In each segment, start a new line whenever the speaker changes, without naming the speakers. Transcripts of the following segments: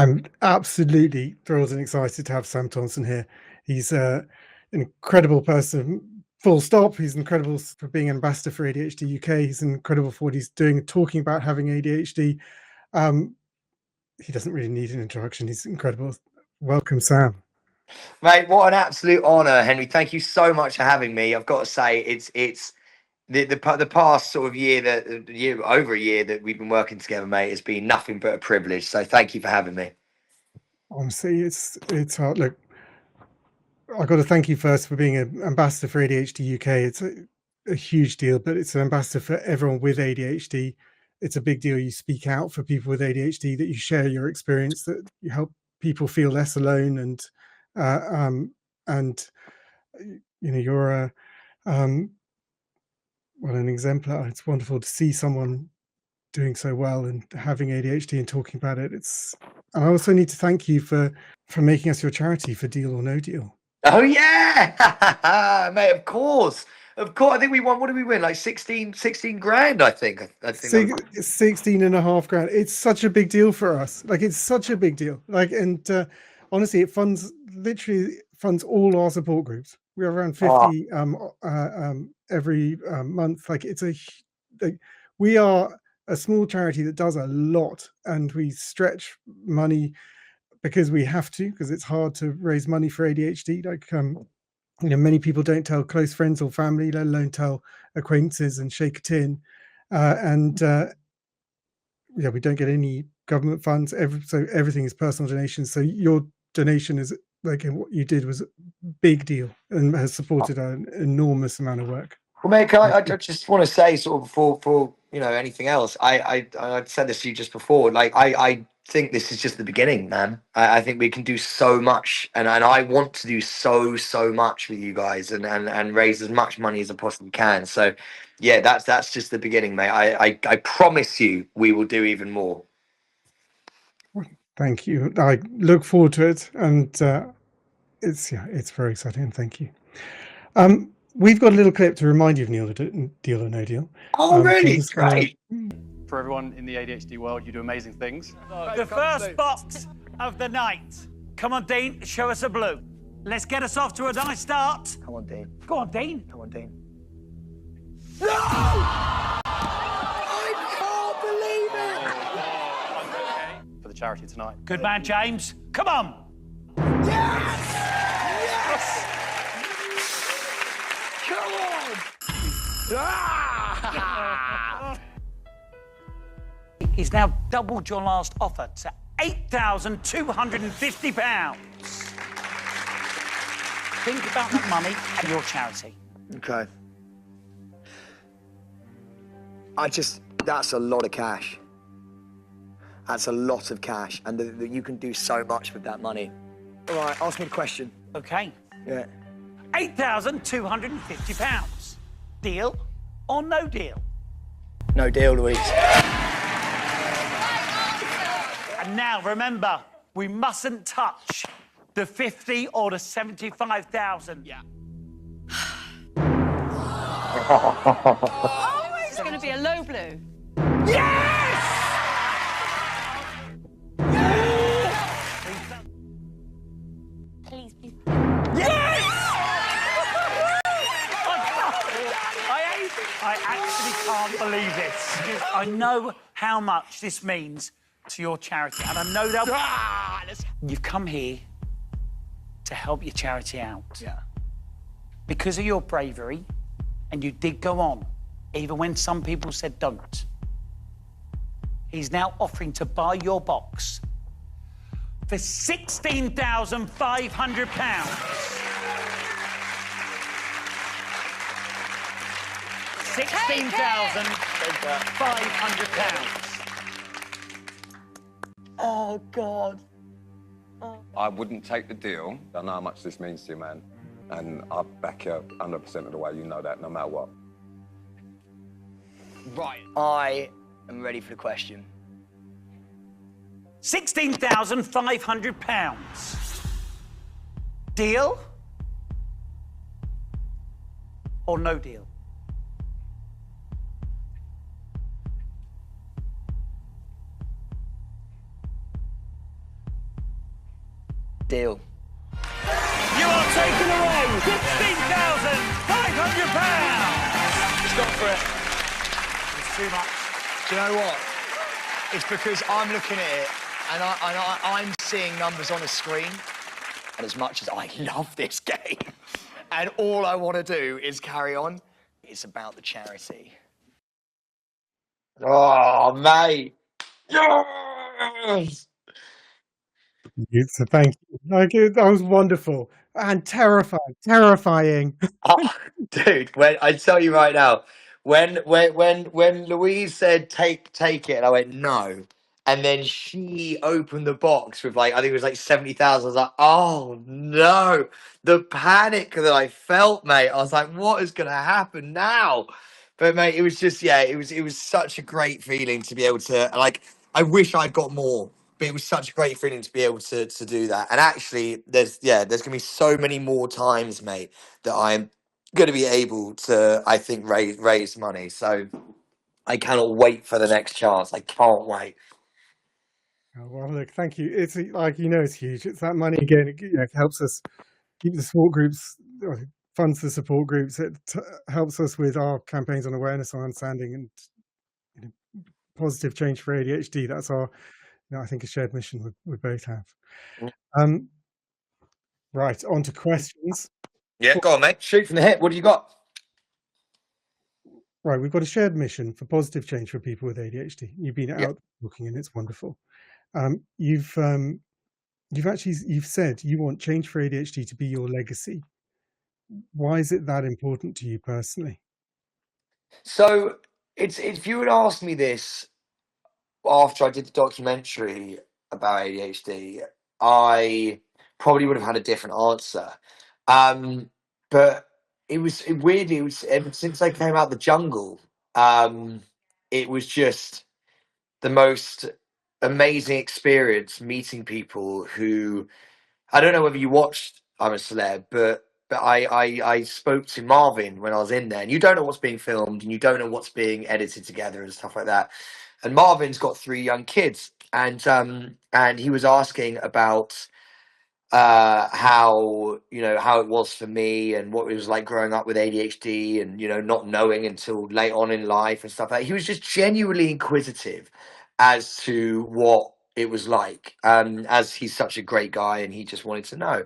I'm absolutely thrilled and excited to have Sam Thompson here. He's an incredible person, full stop. He's incredible for being ambassador for ADHD UK. He's incredible for what he's doing, talking about having ADHD. He doesn't really need an introduction. He's incredible. Welcome, Sam.
Mate, what an absolute honour, Henry. Thank you so much for having me. I've got to say, it's the past sort of over a year that we've been working together, mate, has been nothing but a privilege. So thank you for having me.
Honestly, it's hard. Look, I've got to thank you first for being an ambassador for ADHD UK. It's a huge deal, but it's an ambassador for everyone with ADHD. It's a big deal. You speak out for people with ADHD, that you share your experience, that you help people feel less alone, and you know, you're well, an exemplar. It's wonderful to see someone doing so well and having ADHD and talking about it. And I also need to thank you for making us your charity for Deal or No Deal.
Oh yeah, mate, of course. I think we won. What did we win? Like 16 grand, I think.
16.5 grand. It's such a big deal for us. Like, it's such a big deal. Like, and honestly, it literally funds all our support groups. We have around 50 every month. Like, we are a small charity that does a lot, and we stretch money because we have to, because it's hard to raise money for ADHD. Like, you know, many people don't tell close friends or family, let alone tell acquaintances and shake a tin. Yeah, we don't get any government funds. So everything is personal donations. So your donation is, like, what you did was a big deal and has supported an enormous amount of work.
Well, mate, I just want to say, sort of, before you know anything else, I said this to you just before. Like, I think this is just the beginning, man. I think we can do so much, and I want to do so much with you guys, and raise as much money as I possibly can. So, yeah, that's just the beginning, mate. I promise you, we will do even more.
Thank you. I look forward to it, and it's very exciting. Thank you. We've got a little clip to remind you of Deal or No Deal.
Oh, really? Great.
For everyone in the ADHD world, you do amazing things.
The first box of the night. Come on, Dean, show us a blue. Let's get us off to a nice start.
Come on, Dean.
Go on, Dean.
Come on, Dean.
No! I can't believe
For the charity tonight.
it. Good man, James. Come on.
Yes! Yes! Come on! Ah!
He's now doubled your last offer to £8,250. Think about that money and your charity.
Okay. That's a lot of cash. That's a lot of cash, and you can do so much with that money. All right, ask me the question.
Okay.
Yeah.
£8,250. Deal or no deal?
No deal, Louise.
And now, remember, we mustn't touch the 50 or the 75,000.
Yeah. Oh, it's going to be a low blue.
Yes!
Please, please.
Yes! I actually can't believe this. I know how much this means to your charity, and I know that you've come here to help your charity out.
Yeah.
Because of your bravery, and you did go on, even when some people said don't. He's now offering to buy your box for £16,500. £16,500.
Oh, God.
I wouldn't take the deal. I know how much this means to you, man. And I'll back you 100% of the way. You know that, no matter what.
Right. I am ready for the question.
£16,500. Deal or no deal?
deal.
You are taking away £16,500.
It's gone for it. It's too much. Do you know what? It's because I'm looking at it and I'm seeing numbers on a screen. And as much as I love this game, and all I want to do is carry on, it's about the charity. Oh, mate. Yes!
So thank you. Like, that was wonderful and terrifying.
Oh, dude, when I tell you right now, when Louise said take it, and I went no, and then she opened the box with like I think it was like 70,000. I was like, oh no, the panic that I felt, mate. I was like, what is gonna happen now? But mate, it was just it was such a great feeling to be able to like. I wish I'd got more. But it was such a great feeling to be able to do that. And actually, there's gonna be so many more times, mate, that I'm going to be able to, I think, raise money. So I cannot wait for the next chance. I can't wait.
Oh, well, look, thank you. It's like, it's huge. It's that money again. It helps us keep the support groups, funds the support groups. It helps us with our campaigns on awareness, on understanding, and positive change for ADHD. That's our, I think, a shared mission we both have. Right, on to questions.
Yeah, go on, mate. Shoot from the hip. What do you got?
Right, we've got a shared mission for positive change for people with ADHD. You've been out looking, and it's wonderful. You've said you want change for ADHD to be your legacy. Why is it that important to you personally?
So it's if you had asked me this after I did the documentary about ADHD, I probably would have had a different answer. But weirdly, it was ever since I came out the jungle. It was just the most amazing experience meeting people who I don't know whether you watched I'm a Celeb, but I spoke to Marvin when I was in there, and you don't know what's being filmed and you don't know what's being edited together and stuff like that. And Marvin's got 3 young kids, and he was asking about how how it was for me and what it was like growing up with ADHD and not knowing until late on in life and stuff like that. He was just genuinely inquisitive as to what it was like, as he's such a great guy and he just wanted to know.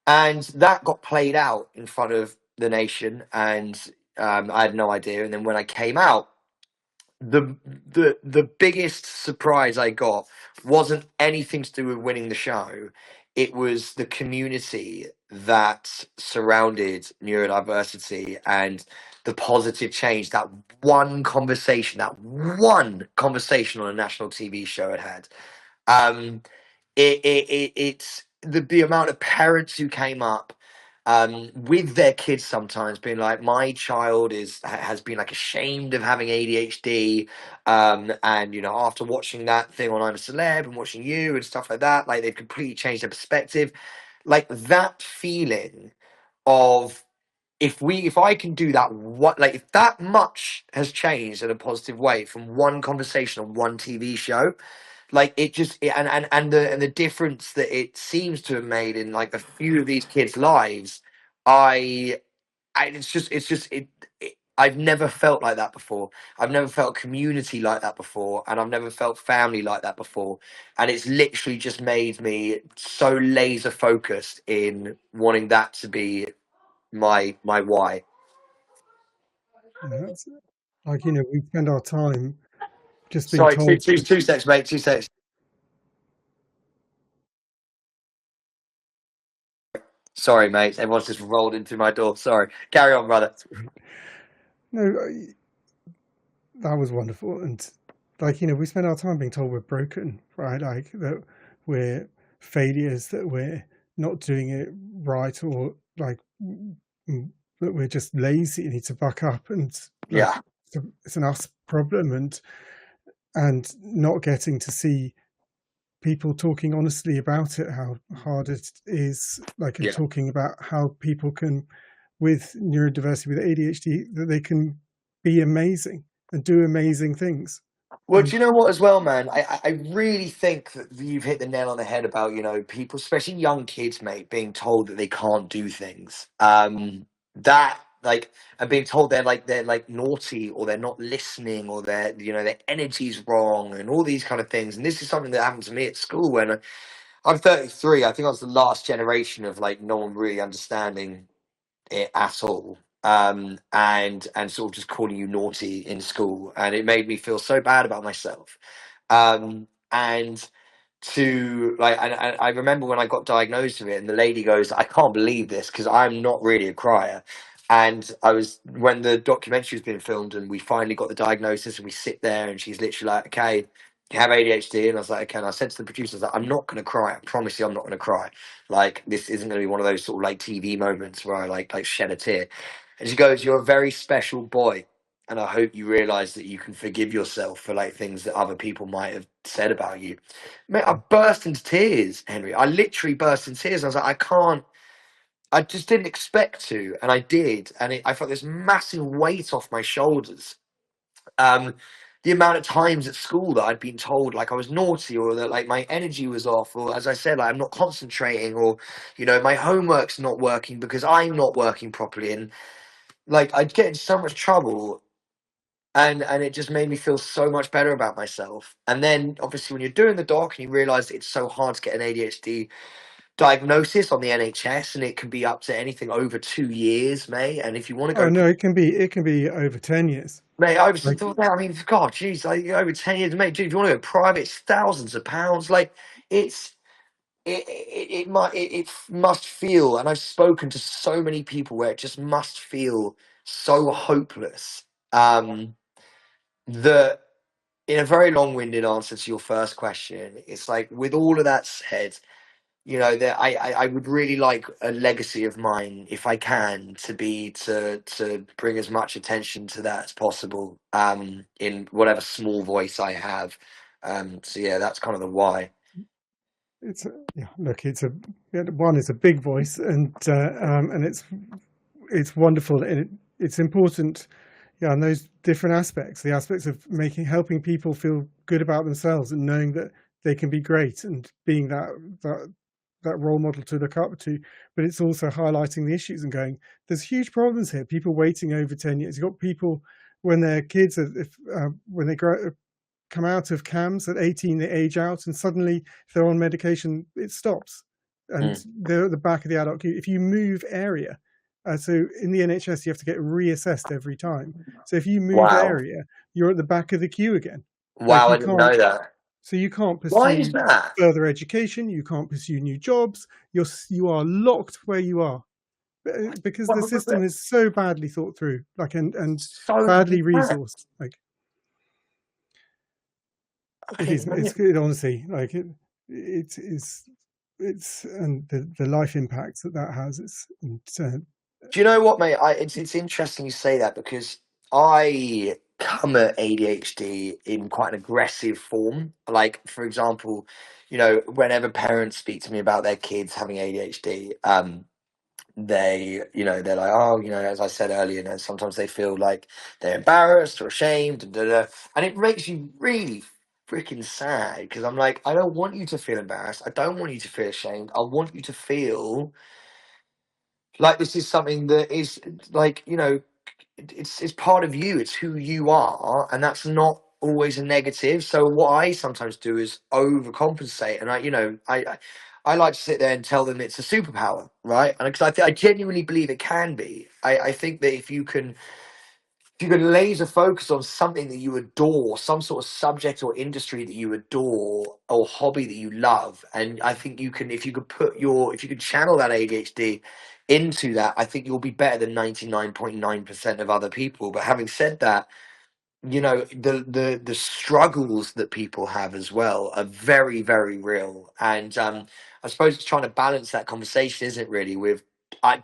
And that got played out in front of the nation, and I had no idea. And then when I came out, the biggest surprise I got wasn't anything to do with winning the show. It was the community that surrounded neurodiversity and the positive change that one conversation on a national TV show had. It's the amount of parents who came up with their kids sometimes being like, my child has been like ashamed of having ADHD, and after watching that thing on I'm a Celeb and watching you and stuff like that, like they've completely changed their perspective. Like that feeling of if I can do that, if that much has changed in a positive way from one conversation on one TV show, like and the difference that it seems to have made in like a few of these kids' lives, I've never felt like that before. I've never felt community like that before, and I've never felt family like that before. And it's literally just made me so laser focused in wanting that to be my why.
That's like, we spend our time just being
Sorry,
told.
two seconds, mate. 2 seconds. Sorry, mate. Everyone's just rolled into my door. Sorry. Carry on, brother.
No, that was wonderful. And like, we spend our time being told we're broken, right? Like that we're failures, that we're not doing it right, or like that we're just lazy and need to buck up, and like, it's an us problem, and not getting to see people talking honestly about it, how hard it is, like, and talking about how people can, with neurodiversity, with ADHD, that they can be amazing and do amazing things.
Well, do you know what as well, man? I really think that you've hit the nail on the head about, you know, people, especially young kids, mate, being told that they can't do things. That like and being told they're like naughty, or they're not listening, or they're, you know, their energy's wrong, and all these kind of things. And this is something that happened to me at school when I'm 33. I think I was the last generation of like no one really understanding it at all, and sort of just calling you naughty in school, and it made me feel so bad about myself. And to like, and I remember when I got diagnosed with it, and the lady goes, "I can't believe this, because I'm not really a crier." And I was, when the documentary was being filmed and we finally got the diagnosis, and we sit there and she's literally like, "Okay, you have ADHD." And I was like, "Okay." And I said to the producers that I'm not going to cry. I promise you, I'm not going to cry. Like, this isn't going to be one of those sort of like TV moments where I like shed a tear. And she goes, "You're a very special boy, and I hope you realize that you can forgive yourself for like things that other people might have said about you." Mate, I burst into tears, Henry. I literally burst into tears. I was like, I just didn't expect to, and I did, and I felt this massive weight off my shoulders. The amount of times at school that I'd been told like I was naughty, or that like my energy was off, or as I said, like I'm not concentrating, or, you know, my homework's not working because I'm not working properly, and like I'd get in so much trouble. And it just made me feel so much better about myself. And then obviously when you're doing the doc and you realize it's so hard to get an ADHD diagnosis on the NHS, and it can be up to anything over 2 years, mate. And if you want to
Oh
go,
no, it can be over 10 years.
mate, over,
Like,
I mean, God, geez, like over 10 years, mate, dude, if you want to go private, it's thousands of pounds. Like, it's, it must feel, and I've spoken to so many people where it just must feel so hopeless. That, in a very long-winded answer to your first question, it's like, with all of that said, you know, that I would really like a legacy of mine, if I can, to be to bring as much attention to that as possible, in whatever small voice I have. So yeah, that's kind of the why.
it's yeah, look, one is a big voice, and it's wonderful, and it's important, yeah, and those different aspects, the aspects of helping people feel good about themselves, and knowing that they can be great, and being that role model to look up to. But it's also highlighting the issues and going, there's huge problems here. People waiting over 10 years. You've got people when they're kids, when they come out of CAMS at 18, they age out, and suddenly if they're on medication, it stops, and they're at the back of the adult queue. If you move area, so in the NHS, you have to get reassessed every time. So if you move
Wow.
area, you're at the back of the queue again.
Wow,
Like,
I didn't know that.
so you can't
Why is
pursue
that?
further education. You can't pursue new jobs. You are locked where you are, because the system is so badly thought through, like, and
So
badly
mad.
resourced. Like, it's good, honestly. Like, it's and the life impacts that has.
Do you know what, mate? It's interesting you say that, because I come at ADHD in quite an aggressive form. Like, for example, you know, whenever parents speak to me about their kids having ADHD, they, you know, they're like, "Oh, you know, as I said earlier, you know, sometimes they feel like they're embarrassed or ashamed, and it makes you really freaking sad, because I'm like, I don't want you to feel embarrassed. I don't want you to feel ashamed. I want you to feel like this is something that is, like, you know, it's part of you. It's who you are, and that's not always a negative. So what I sometimes do is overcompensate, and I like to sit there and tell them it's a superpower, right? And because I genuinely believe it can be. I think that if you can laser focus on something that you adore, some sort of subject or industry that you adore, or hobby that you love, and I think you can, if you could channel that ADHD into that, I think you'll be better than 99.9% of other people. But having said that, you know, the struggles that people have as well are very, very real. And I suppose it's trying to balance that conversation, isn't it, really, with,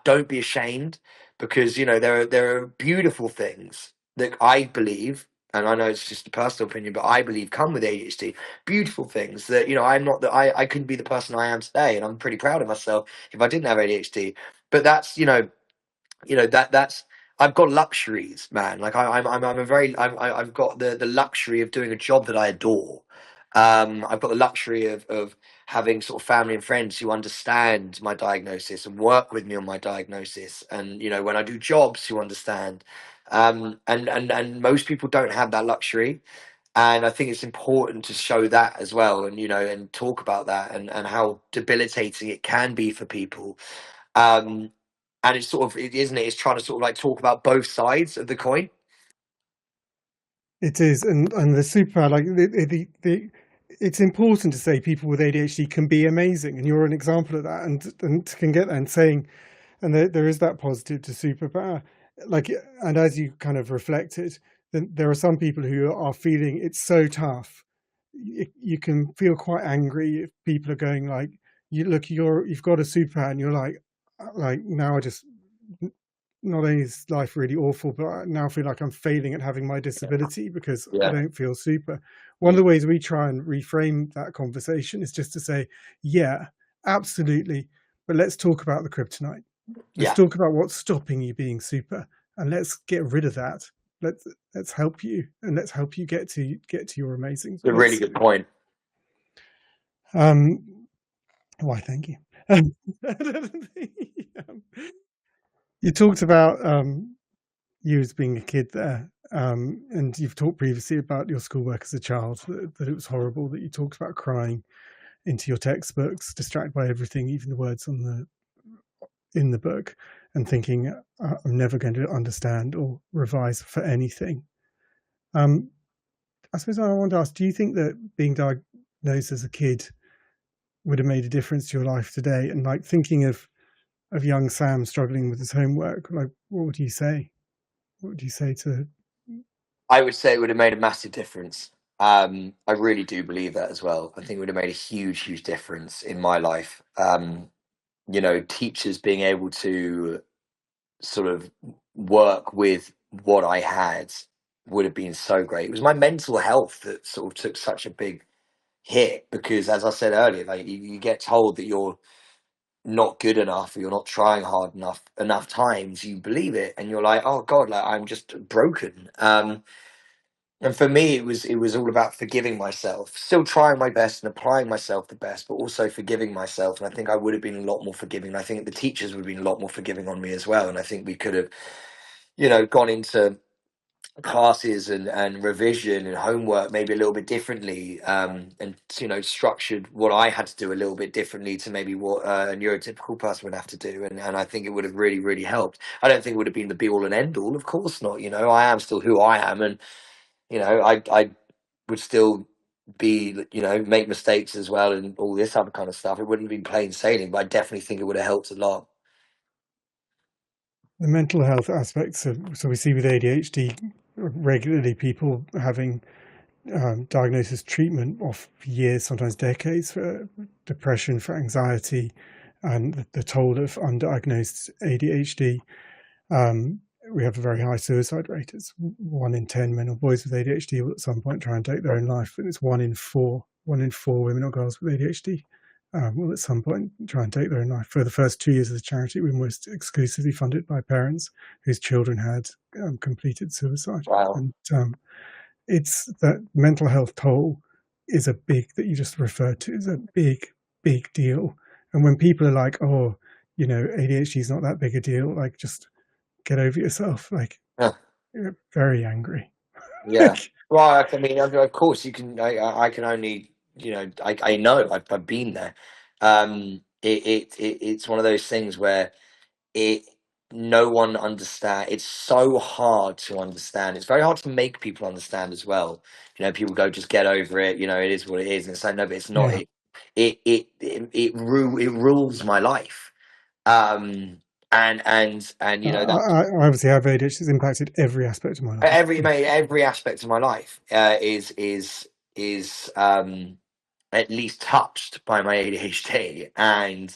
don't be ashamed, because, you know, there are beautiful things that I believe, and I know it's just a personal opinion, but I believe come with ADHD, beautiful things that, you know, I couldn't be the person I am today, and I'm pretty proud of myself if I didn't have ADHD. But that's, that's, I've got luxuries, man. Like I've got the luxury of doing a job that I adore. I've got the luxury of having sort of family and friends who understand my diagnosis and work with me on my diagnosis. And, you know, when I do jobs, who understand. And most people don't have that luxury. And I think it's important to show that as well, and, you know, and talk about that, and how debilitating it can be for people. And it's sort of, isn't it? It's trying to sort of like talk about both sides of the coin.
It is, and the superpower, like it's important to say people with ADHD can be amazing, and you're an example of that, and can get there and saying, and there is that positive to superpower, like, and as you kind of reflected, then there are some people who are feeling it's so tough. You can feel quite angry if people are going like, you've got a superpower, and you're like now I just, not only is life really awful, but I now feel like I'm failing at having my disability because I don't feel super. One of the ways we try and reframe that conversation is just to say, yeah, absolutely, but let's talk about the kryptonite. Let's talk about what's stopping you being super, and let's get rid of that. Let's help you, and let's help you get to your amazing.
It's a really good point.
Why, thank you. You talked about you as being a kid there, and you've talked previously about your schoolwork as a child, that it was horrible, that you talked about crying into your textbooks, distracted by everything, even the words in the book, and thinking, I'm never going to understand or revise for anything. I suppose I want to ask, do you think that being diagnosed as a kid would have made a difference to your life today? And like thinking of young Sam struggling with his homework, like what would you say? What would you say to?
I would say it would have made a massive difference. I really do believe that as well. I think it would have made a huge difference in my life. You know, teachers being able to sort of work with what I had would have been so great. It was my mental health that sort of took such a big hit, because as I said earlier, like you get told that you're not good enough, or you're not trying hard enough times, you believe it, and you're like, oh God, like I'm just broken. And for me, it was all about forgiving myself, still trying my best and applying myself the best, but also forgiving myself. And I think I would have been a lot more forgiving. I think the teachers would have been a lot more forgiving on me as well. And I think we could have, you know, gone into classes and revision and homework maybe a little bit differently, and, you know, structured what I had to do a little bit differently to maybe what a neurotypical person would have to do. And I think it would have really helped. I don't think it would have been the be all and end all, of course not. You know, I am still who I am, and, you know, I would still be, you know, make mistakes as well and all this other kind of stuff. It wouldn't have been plain sailing, but I definitely think it would have helped a lot.
The mental health aspects of, so we see with ADHD regularly people having diagnosis, treatment of years, sometimes decades, for depression, for anxiety, and the toll of undiagnosed ADHD. We have a very high suicide rate. It's 1 in 10 men or boys with ADHD will at some point try and take their own life, and it's 1 in 4 women or girls with ADHD will at some point try and take their own life. For the first 2 years of the charity, we were almost exclusively funded by parents whose children had completed suicide.
Wow.
And it's that mental health toll is a big, that you just referred to, is a big deal. And when people are like, oh, you know, ADHD is not that big a deal, like just get over yourself, like you're very angry.
Yeah. Well, I mean, of course you can. I can only, you know, I know I've been there. It's one of those things where no one understand. It's so hard to understand. It's very hard to make people understand as well. You know, people go, just get over it. You know, it is what it is. And it's like, no, but it's not.
Yeah.
It rules my life. And you know, that
I obviously have ADHD. It's impacted every aspect of my life.
every aspect of my life is at least touched by my ADHD. And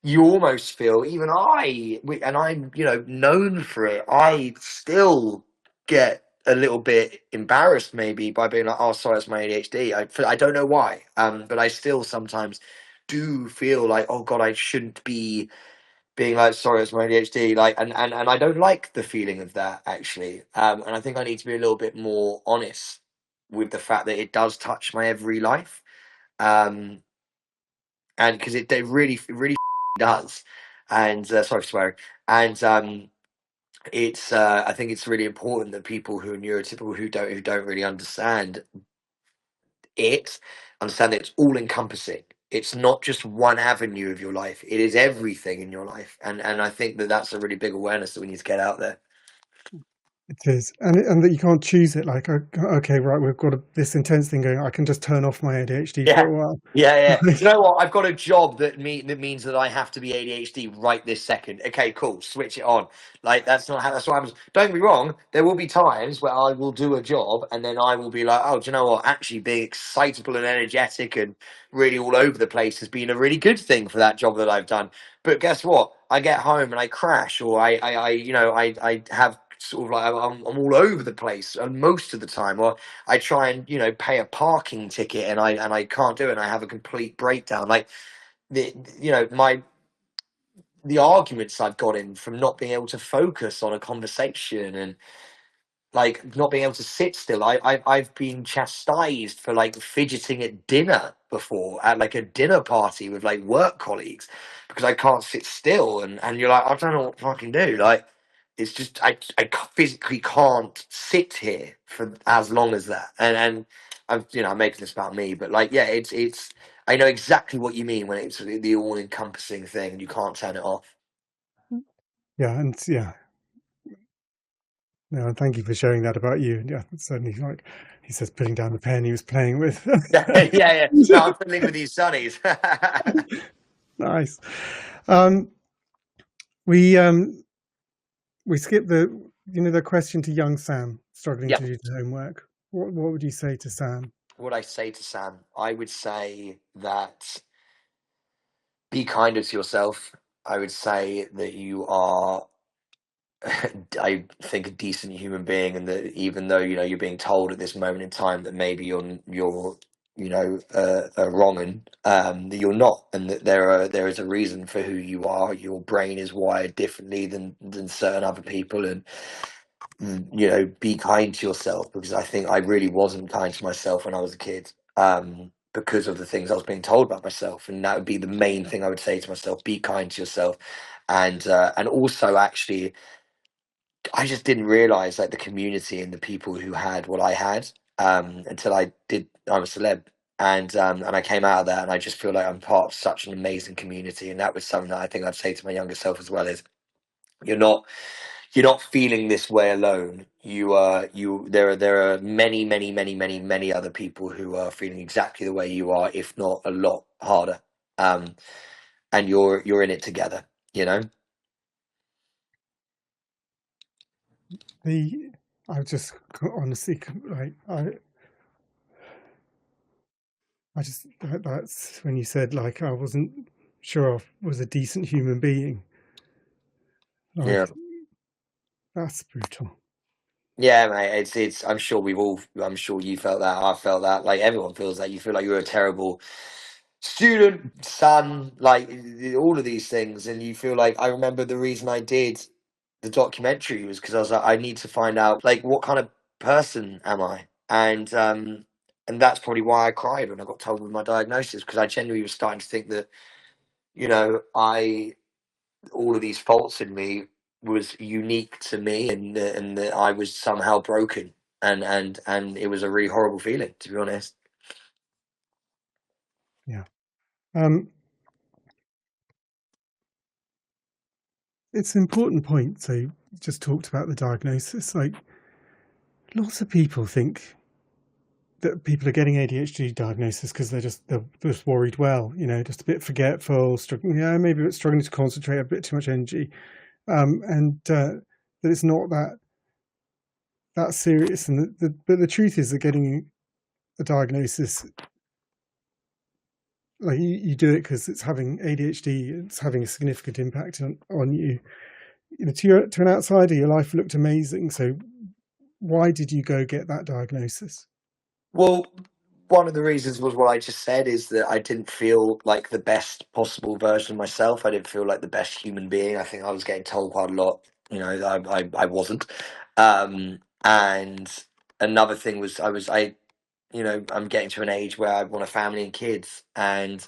you almost feel, even and I'm, you know, known for it, I still get a little bit embarrassed maybe by being like, oh, sorry, it's my ADHD. I don't know why, but I still sometimes do feel like, oh God, I shouldn't be being like, sorry, it's my ADHD, like, and I don't like the feeling of that, actually. And I think I need to be a little bit more honest with the fact that it does touch my every life. And because it really does. And sorry for swearing. And it's I think it's really important that people who are neurotypical, who don't really understand that it's all encompassing. It's not just one avenue of your life. It is everything in your life. And I think that that's a really big awareness that we need to get out there.
It is, and that you can't choose it. Like, okay, right, we've got this intense thing going. I can just turn off my ADHD for a while.
Yeah. Do you know what? I've got a job that means that I have to be ADHD right this second. Okay, cool. Switch it on. Like, that's not how that's what happens. Don't get me wrong. There will be times where I will do a job and then I will be like, oh, do you know what? Actually, being excitable and energetic and really all over the place has been a really good thing for that job that I've done. But guess what? I get home and I crash, or I have sort of like I'm all over the place most of the time, or I try and pay a parking ticket and I can't do it and I have a complete breakdown. Like the arguments I've got in from not being able to focus on a conversation and like not being able to sit still. I've been chastised for like fidgeting at dinner before, at like a dinner party with like work colleagues, because I can't sit still, and you're like, I don't know what to fucking do. Like it's just I physically can't sit here for as long as that. And I'm making this about me, but like yeah, it's I know exactly what you mean when it's the all encompassing thing and you can't turn it off.
Yeah, and yeah. No, and thank you for sharing that about you. And yeah, certainly, like he says, putting down the pen he was playing with.
Yeah. No, I'm fiddling with these sunnies.
Nice. We skipped the question to young Sam struggling
Yeah.
to do the homework. What would you say to Sam?
What I say to Sam, I would say that be kinder to yourself. I would say that you are, I think, a decent human being, and that even though you're being told at this moment in time that maybe you're wrong, that you're not, and that there is a reason for who you are. Your brain is wired differently than certain other people, and be kind to yourself, because I think I really wasn't kind to myself when I was a kid, because of the things I was being told about myself. And that would be the main thing I would say to myself: be kind to yourself. And also, actually, I just didn't realize like the community and the people who had what I had, until I'm a celeb. And I came out of that, and I just feel like I'm part of such an amazing community. And that was something that I think I'd say to my younger self as well: is you're not feeling this way alone. There are many other people who are feeling exactly the way you are, if not a lot harder. And you're in it together,
I just honestly, like I just that's when you said like I wasn't sure I was a decent human being. Like,
Yeah.
That's brutal.
Yeah, mate. I'm sure I'm sure you felt that. I felt that. Like everyone feels that. You feel like you're a terrible student, son, like all of these things, and you feel like I remember the reason I did the documentary was because I was like, I need to find out like what kind of person am I, and that's probably why I cried when I got told with my diagnosis, because I genuinely was starting to think that all of these faults in me was unique to me, and that I was somehow broken, and it was a really horrible feeling, to be honest.
Yeah. It's an important point. So you just talked about the diagnosis. Like lots of people think that people are getting ADHD diagnosis because they're just worried. Well, just a bit forgetful, struggling. Yeah, maybe a bit struggling to concentrate, a bit too much energy, and that it's not that serious. And but the truth is that getting a diagnosis, like you do it because it's having ADHD. It's having a significant impact on you. To an outsider, your life looked amazing. So why did you go get that diagnosis?
Well, one of the reasons was what I just said, is that I didn't feel like the best possible version of myself. I didn't feel like the best human being. I think I was getting told quite a lot, I wasn't. And another thing was I'm getting to an age where I want a family and kids. And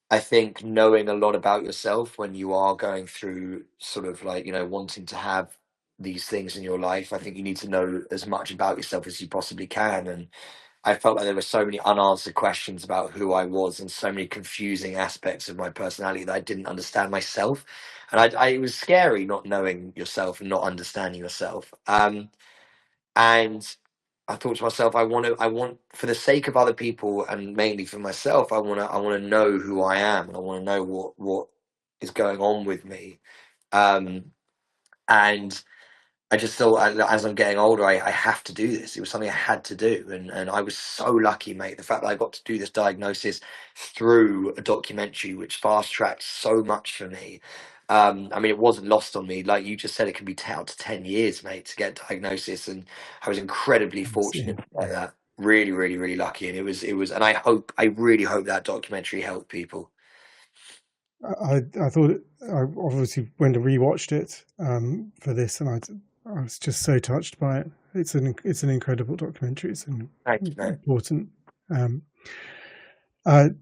I think knowing a lot about yourself when you are going through sort of wanting to have these things in your life, I think you need to know as much about yourself as you possibly can. And I felt like there were so many unanswered questions about who I was and so many confusing aspects of my personality that I didn't understand myself. And it was scary not knowing yourself and not understanding yourself. And I thought to myself, I want, for the sake of other people and mainly for myself, I want to know who I am, and I want to know what is going on with me. And I just thought, as I'm getting older, I have to do this. It was something I had to do. And I was so lucky, mate. The fact that I got to do this diagnosis through a documentary, which fast-tracked so much for me. I mean, it wasn't lost on me. Like you just said, it can be out to 10 years, mate, to get diagnosis. And I was incredibly fortunate like that. Really, really, really lucky. And it was, and I really hope that documentary helped people.
I thought I obviously went and rewatched it for this, and I was just so touched by it. It's an incredible documentary. It's important.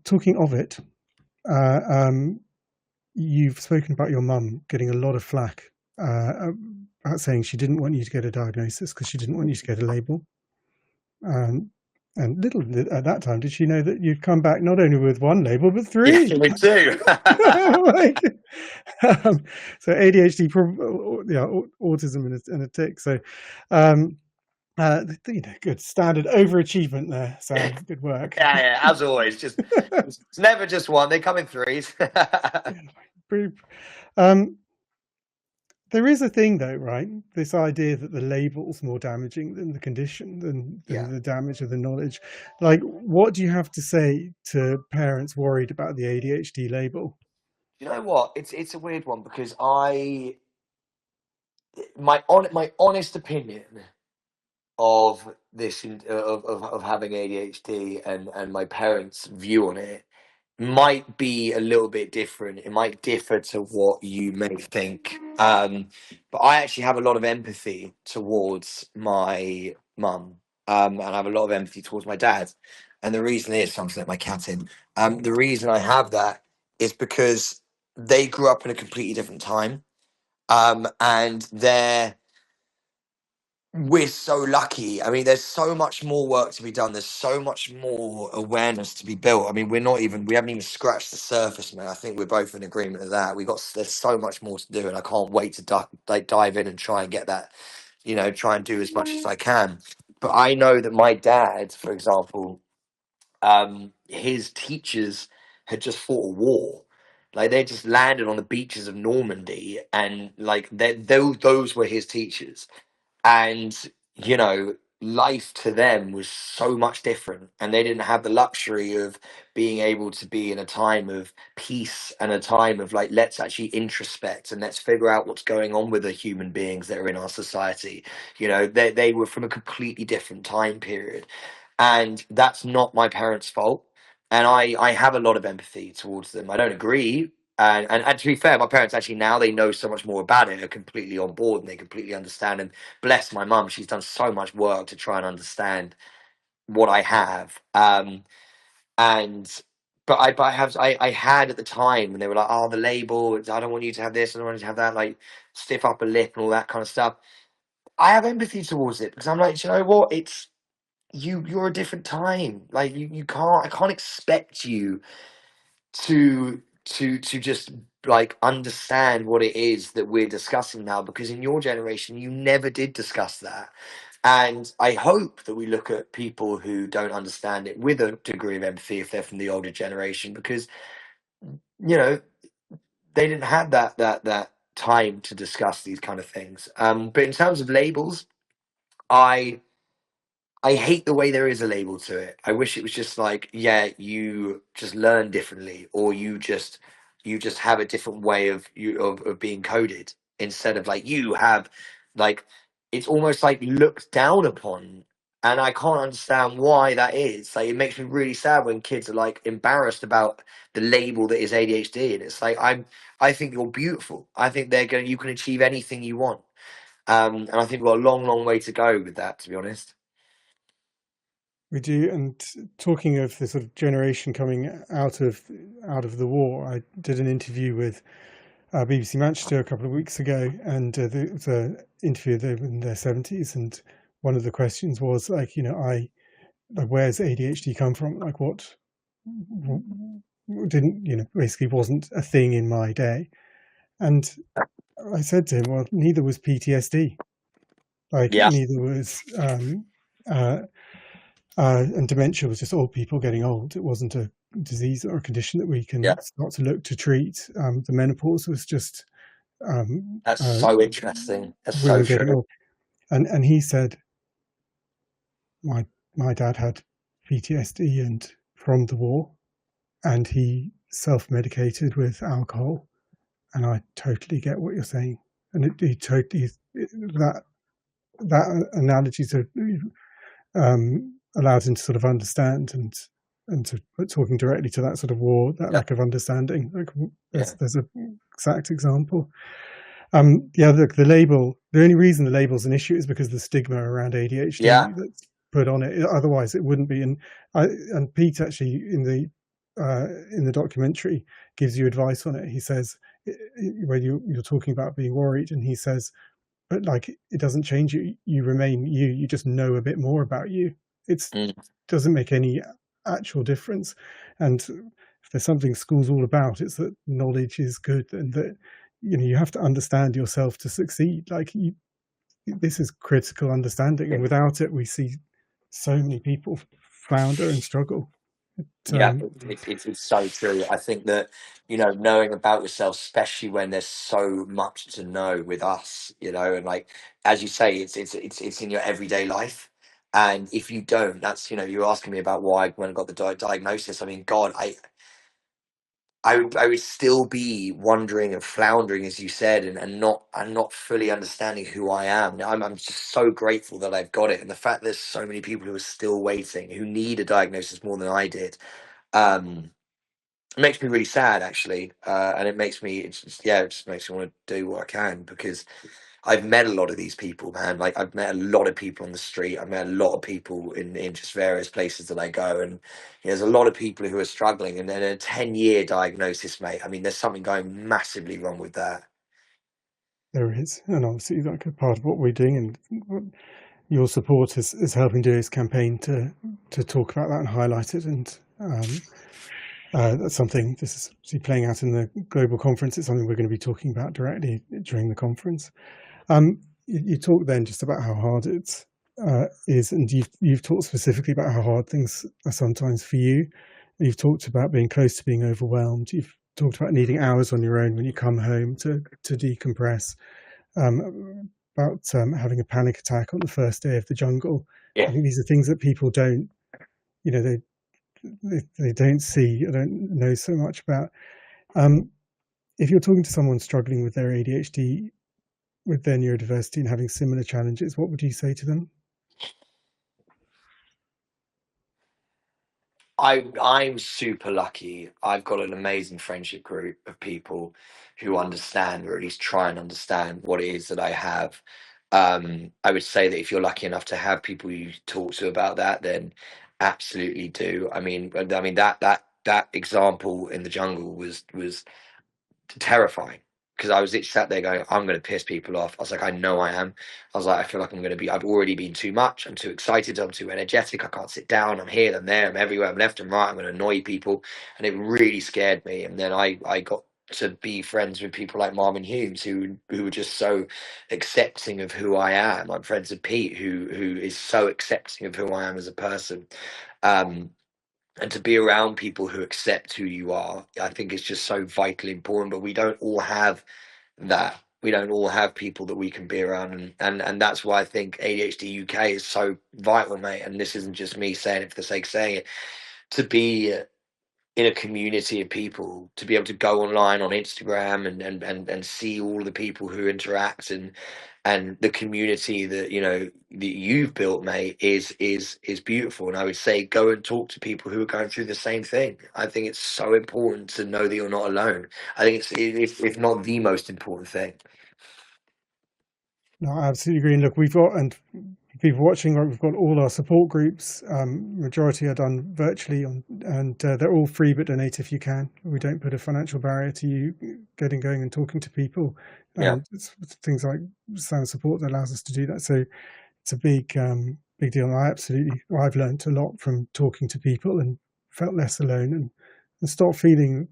Talking of it, you've spoken about your mum getting a lot of flack about saying she didn't want you to get a diagnosis because she didn't want you to get a label. And little at that time did she know that you'd come back not only with one label but three.
Yeah, me too.
So ADHD, autism and a tic. So, good standard overachievement there, Sam. Good work.
Yeah, as always. Just it's never just one. They come in threes.
There is a thing, though, right? This idea that the label's more damaging than the condition, than the damage of the knowledge. Like, what do you have to say to parents worried about the ADHD label?
You know what? It's a weird one because my honest opinion of this of having ADHD and my parents' view on it might be a little bit different. It might differ to what you may think. But I actually have a lot of empathy towards my mum. And I have a lot of empathy towards my dad. And the reason is, something that my cat in. The reason I have that is because they grew up in a completely different time. And we're so lucky. I mean, there's so much more work to be done. There's so much more awareness to be built. I mean, we haven't even scratched the surface, man. I think we're both in agreement of that. There's so much more to do, and I can't wait to dive in and try and get that, try and do as much as I can. But I know that my dad, for example, his teachers had just fought a war. Like they just landed on the beaches of Normandy, and like those were his teachers. And life to them was so much different, and they didn't have the luxury of being able to be in a time of peace and a time of like, let's actually introspect and let's figure out what's going on with the human beings that are in our society. They were from a completely different time period, and that's not my parents' fault. And I have a lot of empathy towards them. I don't agree. And to be fair, my parents actually, now they know so much more about it, are completely on board and they completely understand. And bless my mum, she's done so much work to try and understand what I have. But I had at the time, and they were like, "Oh, the label. I don't want you to have this. I don't want you to have that." Like stiff upper lip and all that kind of stuff. I have empathy towards it because I'm like, you know what? It's you're a different time. Like I can't expect you to just like understand what it is that we're discussing now, because in your generation you never did discuss that. And I hope that we look at people who don't understand it with a degree of empathy if they're from the older generation, because they didn't have that time to discuss these kind of things. But in terms of labels, I hate the way there is a label to it. I wish it was just like, yeah, you just learn differently, or you just have a different way of being coded, instead of like you have like, it's almost like looked down upon And I can't understand why that is. Like, it makes me really sad when kids are like embarrassed about the label that is ADHD. And it's like, I think you're beautiful. I think you can achieve anything you want. And I think we've got a long, long way to go with that, to be honest.
We do. And talking of the sort of generation coming out of the war, I did an interview with BBC Manchester a couple of weeks ago, and there was an interview. They were in their 70s, and one of the questions was like, where's ADHD come from? Like, what didn't, basically wasn't a thing in my day. And I said to him, well, neither was PTSD. Like,
Yeah.
neither was and dementia was just old people getting old. It wasn't a disease or a condition that we can start to look to treat. The menopause was just
that's so interesting. That's so
women getting
true.
old. And he said, my dad had PTSD and from the war, and he self-medicated with alcohol. And I totally get what you're saying. And it totally, that analogy sort of allows him to sort of understand and to talking directly to that sort of war, that lack of understanding. Like, there's an exact example. The label, the only reason the label's an issue is because the stigma around ADHD that's put on it. Otherwise it wouldn't be. And Pete actually in the documentary gives you advice on it. He says, when you're talking about being worried, and he says, but like, it doesn't change you. You remain you. You just know a bit more about you. It doesn't make any actual difference. And if there's something school's all about, it's that knowledge is good, and that you have to understand yourself to succeed. Like, this is critical understanding, and without it, we see so many people flounder and struggle.
It's so true. I think that, knowing about yourself, especially when there's so much to know with us, and like, as you say, it's in your everyday life. And if you don't, that's, you're asking me about why when I got the diagnosis. I mean, God, I would still be wondering and floundering, as you said, and not fully understanding who I am. I'm just so grateful that I've got it, and the fact there's so many people who are still waiting, who need a diagnosis more than I did. It makes me really sad, actually, and it just makes me want to do what I can, because I've met a lot of these people, man. Like, I've met a lot of people on the street. I've met a lot of people in just various places that I go, and there's a lot of people who are struggling. And then a 10-year diagnosis, mate. I mean, there's something going massively wrong with that.
There is, and obviously, like, a part of what we're doing and what your support is helping do this campaign to talk about that and highlight it. And that's something, this is obviously playing out in the global conference. It's something we're going to be talking about directly during the conference. You talked then just about how hard it is, and you've talked specifically about how hard things are sometimes for you. You've talked about being close to being overwhelmed. You've talked about needing hours on your own when you come home to decompress. About having a panic attack on the first day of the jungle. I think these are things that people don't, they don't see, or don't know so much about. If you're talking to someone struggling with their ADHD, with their neurodiversity, and having similar challenges, what would you say to them?
I'm super lucky. I've got an amazing friendship group of people who understand, or at least try and understand, what it is that I have. I would say that if you're lucky enough to have people you talk to about that, then absolutely do. I mean that example in the jungle was terrifying, because I was literally sat there going, I'm going to piss people off. I was like, I know I am. I was like, I feel like I've already been too much. I'm too excited. I'm too energetic. I can't sit down. I'm here, I'm there, I'm everywhere. I'm left and right. I'm going to annoy people. And it really scared me. And then I got to be friends with people like Marvin Humes, who were just so accepting of who I am. I'm friends with Pete, who is so accepting of who I am as a person. And to be around people who accept who you are, I think it's just so vitally important. But we don't all have that. We don't all have people that we can be around, and that's why I think ADHD UK is so vital, mate. And this isn't just me saying it for the sake of saying it. To be in a community of people, to be able to go online on Instagram and see all the people who interact, and and the community that that you've built, mate, is beautiful. And I would say go and talk to people who are going through the same thing. I think it's so important to know that you're not alone. I think it's if not the most important thing.
No, I absolutely agree. And look, we've got, and people watching, right, we've got all our support groups. Majority are done virtually, and they're all free, but donate if you can. We don't put a financial barrier to you getting going and talking to people.
Yeah.
It's things like Sam Support that allows us to do that. So it's a big deal. And I've learned a lot from talking to people and felt less alone, and stop feeling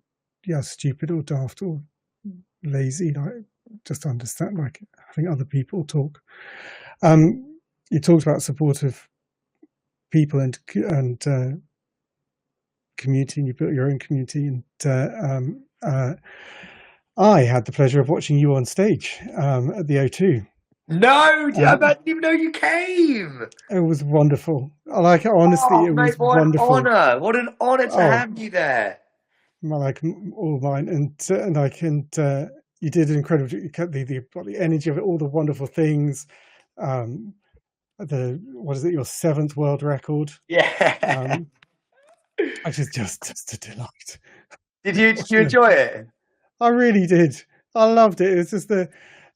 stupid or daft or lazy. Like, just understand, like, having other people talk. You talked about supportive people and community, and you built your own community. And I had the pleasure of watching you on stage at the O2.
No, I didn't even know you came.
It was wonderful. I like it, honestly.
Oh,
It
mate,
was
what
wonderful.
an honor! What an honor to
Oh.
have you there.
Like all mine, and I can. You did incredible. You kept the energy of it, all the wonderful things. What is it? Your 7th world record.
Yeah.
Which is just a delight.
Did you enjoy it?
I really did. I loved it. It's just and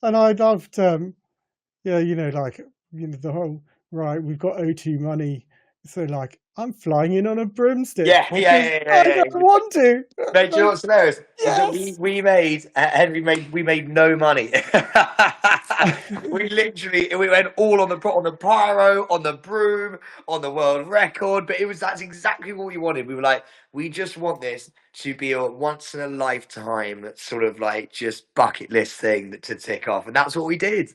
I loved, the whole, right, we've got O2 money, so like I'm flying in on a broomstick.
Yeah.
I don't want to.
Mate, do you know what's hilarious?
Yes.
Is that we made no money. we went all on the pyro, on the broom, on the world record, but that's exactly what we wanted. We were like, we just want this to be a once in a lifetime sort of like just bucket list thing to tick off, and that's what we did.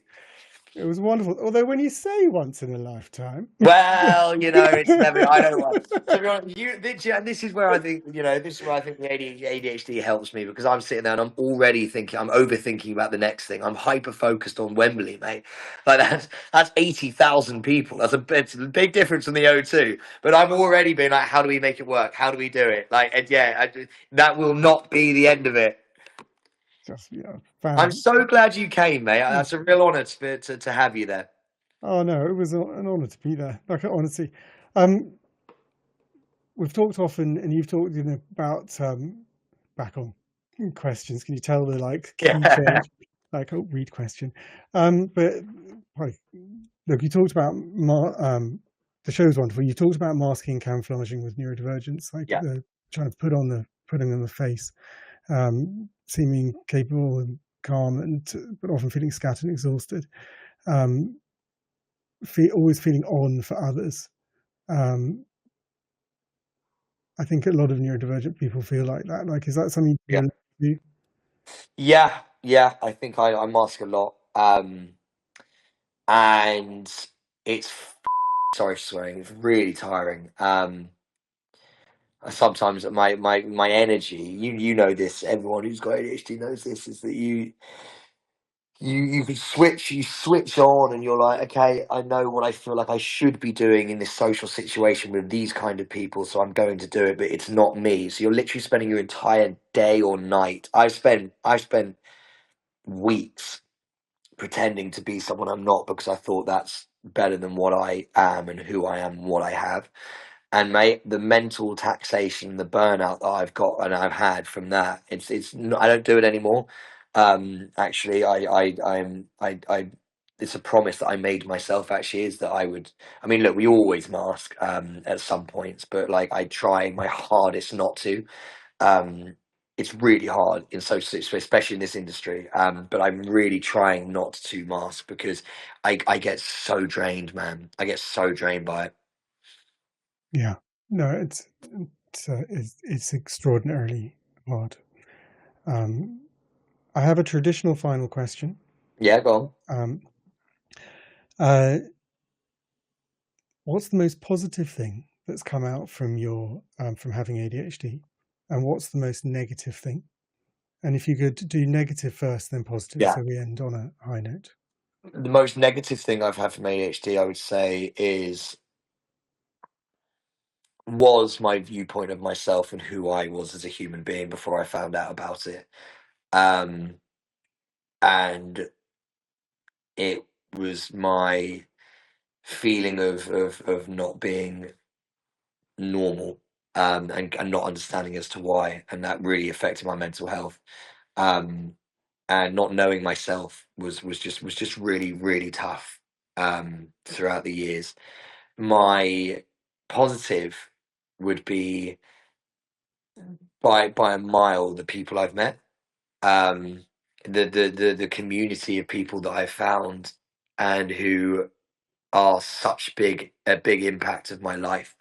It was wonderful. Although when you say once in a lifetime,
well, it's never. I don't know. To be honest, and this is where I think the ADHD helps me, because I'm sitting there and I'm already thinking, I'm overthinking about the next thing. I'm hyper focused on Wembley, mate. Like that's 80,000 people. It's a big difference from the O2. But I'm already being like, how do we make it work? How do we do it? Like, and that will not be the end of it. I'm so glad you came, mate. That's a real honour to have you there.
Oh no, it was an honour to be there. Like, honestly, we've talked often, and you've talked, about back on questions. Can you tell the key change? Read question. But like, look, you talked about the show's wonderful. You talked about masking and camouflaging with neurodivergence, trying to putting on the face, seeming capable and calm, but often feeling scattered and exhausted. Always feeling on for others. I think a lot of neurodivergent people feel like that. Like, is that something you do?
Yeah. I think I mask a lot, and it's sorry for swearing. It's really tiring. Sometimes my energy. You know this. Everyone who's got ADHD knows this. Is that you switch on, and you're like, okay, I know what I feel like I should be doing in this social situation with these kind of people, so I'm going to do it, but it's not me. So you're literally spending your entire day or night. I've spent weeks pretending to be someone I'm not, because I thought that's better than what I am and who I am and what I have. And mate, the mental taxation, the burnout that I've got and I've had from that, it's not, I don't do it anymore. Actually, it's a promise that I made myself. Actually, is that I would. I mean, look, we always mask at some points, but like I try my hardest not to. It's really hard in social, especially in this industry. But I'm really trying not to mask, because I get so drained, man. I get so drained by it.
Yeah, no, it's extraordinarily hard. I have a traditional final question.
Yeah, go
on. What's the most positive thing that's come out from your from having ADHD, and what's the most negative thing? And if you could do negative first, then positive, so we end on a high note.
The most negative thing I've had from ADHD, I would say, was my viewpoint of myself and who I was as a human being before I found out about it. And was my feeling of not being normal, and not understanding as to why, and that really affected my mental health. And not knowing myself was just really tough throughout the years. My positive would be by a mile the people I've met, the community of people that I've found, and who are a big impact of my life.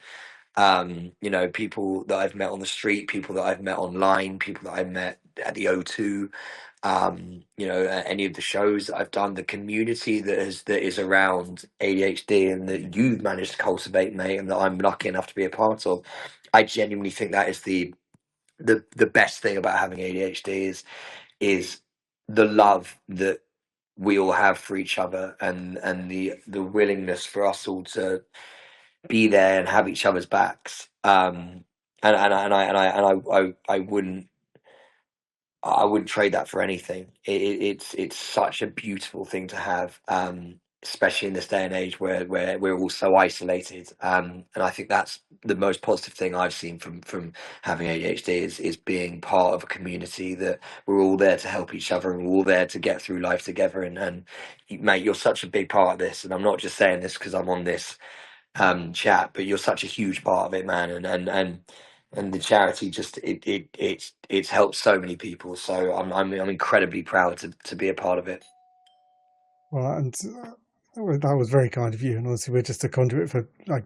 You know, people that I've met on the street, people that I've met online, people that I met at the O2, you know, any of the shows that I've done, the community that is around ADHD and that you've managed to cultivate, mate, and that I'm lucky enough to be a part of. I genuinely think that is the best thing about having ADHD is the love that we all have for each other, and the willingness for us all to be there and have each other's backs. I wouldn't trade that for anything. It's such a beautiful thing to have, especially in this day and age where we're all so isolated. And I think that's the most positive thing I've seen from having ADHD is being part of a community that we're all there to help each other, and we're all there to get through life together. And mate, you're such a big part of this. And I'm not just saying this because I'm on this chat, but you're such a huge part of it, man. And the charity just it's helped so many people, so I'm incredibly proud to be a part of it.
Well, and that was very kind of you. And obviously, we're just a conduit for like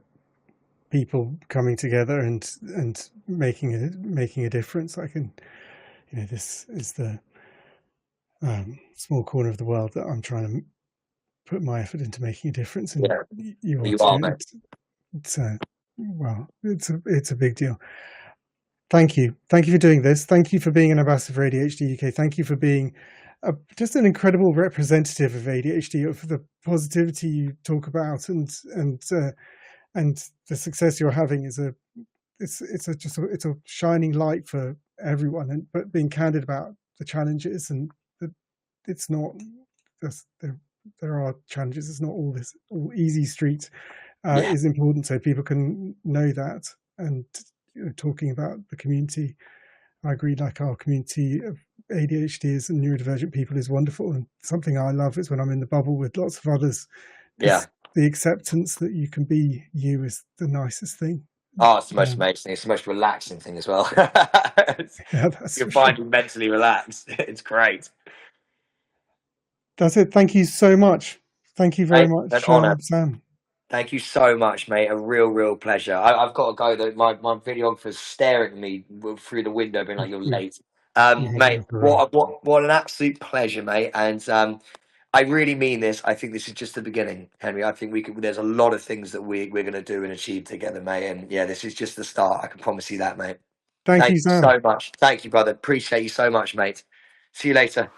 people coming together and making a difference. Like, and you know, this is the small corner of the world that I'm trying to put my effort into making a difference. And you
are,
too.
mate.
It's a big deal. Thank you for doing this. Thank you for being an ambassador for ADHD UK. Thank you for being just an incredible representative of ADHD, of the positivity you talk about, and the success you're having is it's a shining light for everyone. And but being candid about the challenges, and that it's not there are challenges. It's not all easy street is important, so people can know that. And talking about the community, I agree, like our community of ADHDs and neurodivergent people is wonderful, and something I love is when I'm in the bubble with lots of others. The acceptance that you can be you is the nicest thing.
Oh, it's the most amazing. It's the most relaxing thing as well. You're finally mentally relaxed. It's great.
That's it. Thank you so much. Thank you very much, Sam.
Thank you so much, mate. A real pleasure. I've got to go though. My videographer's staring at me through the window, being like, "You're late." Mate, what an absolute pleasure, mate. And I really mean this. I think this is just the beginning, Henry. I think there's a lot of things that we're going to do and achieve together, mate. And yeah, this is just the start. I can promise you that, mate.
Thank you, Sam.
so much. Thank you, brother. Appreciate you so much, mate. See you later.